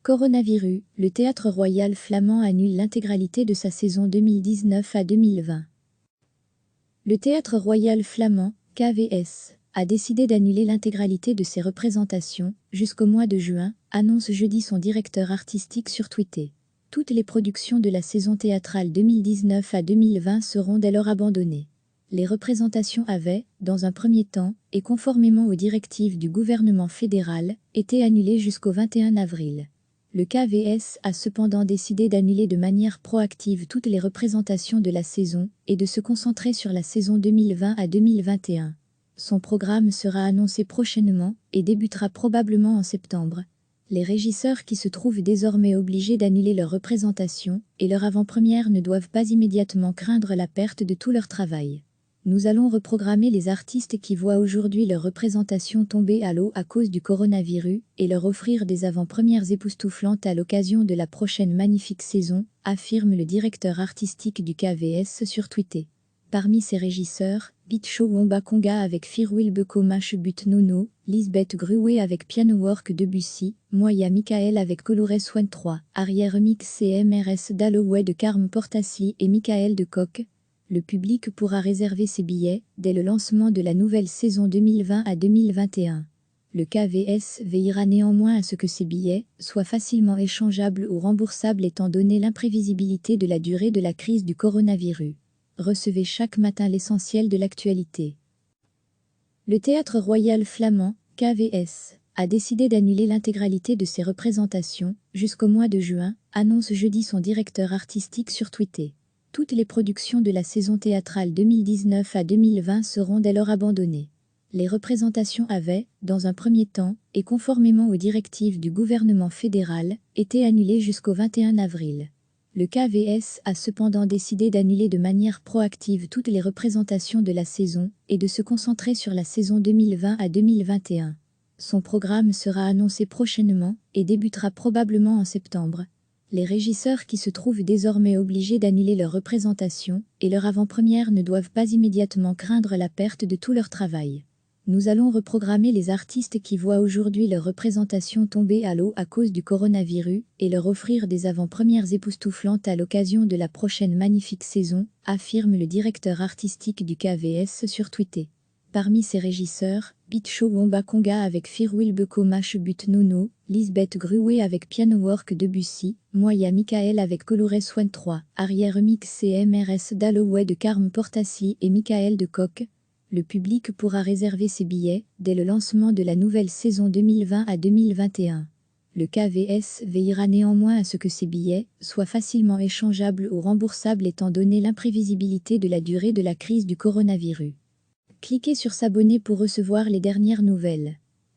Coronavirus, le Théâtre Royal Flamand annule l'intégralité de sa saison 2019 à 2020. Le Théâtre Royal Flamand, KVS, a décidé d'annuler l'intégralité de ses représentations jusqu'au mois de juin, annonce jeudi son directeur artistique sur Twitter. Toutes les productions de la saison théâtrale 2019 à 2020 seront dès lors abandonnées. Les représentations avaient, dans un premier temps, et conformément aux directives du gouvernement fédéral, été annulées jusqu'au 21 avril. Le KVS a cependant décidé d'annuler de manière proactive toutes les représentations de la saison et de se concentrer sur la saison 2020 à 2021. Son programme sera annoncé prochainement et débutera probablement en septembre. Les régisseurs qui se trouvent désormais obligés d'annuler leurs représentations et leur avant-première ne doivent pas immédiatement craindre la perte de tout leur travail. Nous allons reprogrammer les artistes qui voient aujourd'hui leur représentation tomber à l'eau à cause du coronavirus et leur offrir des avant-premières époustouflantes à l'occasion de la prochaine magnifique saison, affirme le directeur artistique du KVS sur Twitter. Parmi ses régisseurs, Bitcho Womba Conga avec Firwil Beko But Nono, Lisbeth Gruwe avec Piano Work Debussy, Moya Michael avec Colores Swan 3, Arrière Mix CMRS Dalloway de Carme Portassi et Michael de Coq. Le public pourra réserver ses billets dès le lancement de la nouvelle saison 2020 à 2021. Le KVS veillera néanmoins à ce que ces billets soient facilement échangeables ou remboursables étant donné l'imprévisibilité de la durée de la crise du coronavirus. Recevez chaque matin l'essentiel de l'actualité. Le Théâtre Royal Flamand, KVS, a décidé d'annuler l'intégralité de ses représentations jusqu'au mois de juin, annonce jeudi son directeur artistique sur Twitter. Toutes les productions de la saison théâtrale 2019 à 2020 seront dès lors abandonnées. Les représentations avaient, dans un premier temps, et conformément aux directives du gouvernement fédéral, été annulées jusqu'au 21 avril. Le KVS a cependant décidé d'annuler de manière proactive toutes les représentations de la saison et de se concentrer sur la saison 2020 à 2021. Son programme sera annoncé prochainement et débutera probablement en septembre. Les régisseurs qui se trouvent désormais obligés d'annuler leurs représentations et leur avant-première ne doivent pas immédiatement craindre la perte de tout leur travail. Nous allons reprogrammer les artistes qui voient aujourd'hui leur représentation tomber à l'eau à cause du coronavirus et leur offrir des avant-premières époustouflantes à l'occasion de la prochaine magnifique saison, affirme le directeur artistique du KVS sur Twitter. Parmi ses régisseurs, Bitcho Womba Conga avec Firwil Beko But Nono, Lisbeth Gruwe avec Piano Work Debussy, Moya Michael avec Colores Swan 3, Arrière Mix CMRS Dalloway de Carme Portassi et Michael de Coq. Le public pourra réserver ses billets dès le lancement de la nouvelle saison 2020 à 2021. Le KVS veillera néanmoins à ce que ces billets soient facilement échangeables ou remboursables étant donné l'imprévisibilité de la durée de la crise du coronavirus. Cliquez sur s'abonner pour recevoir les dernières nouvelles.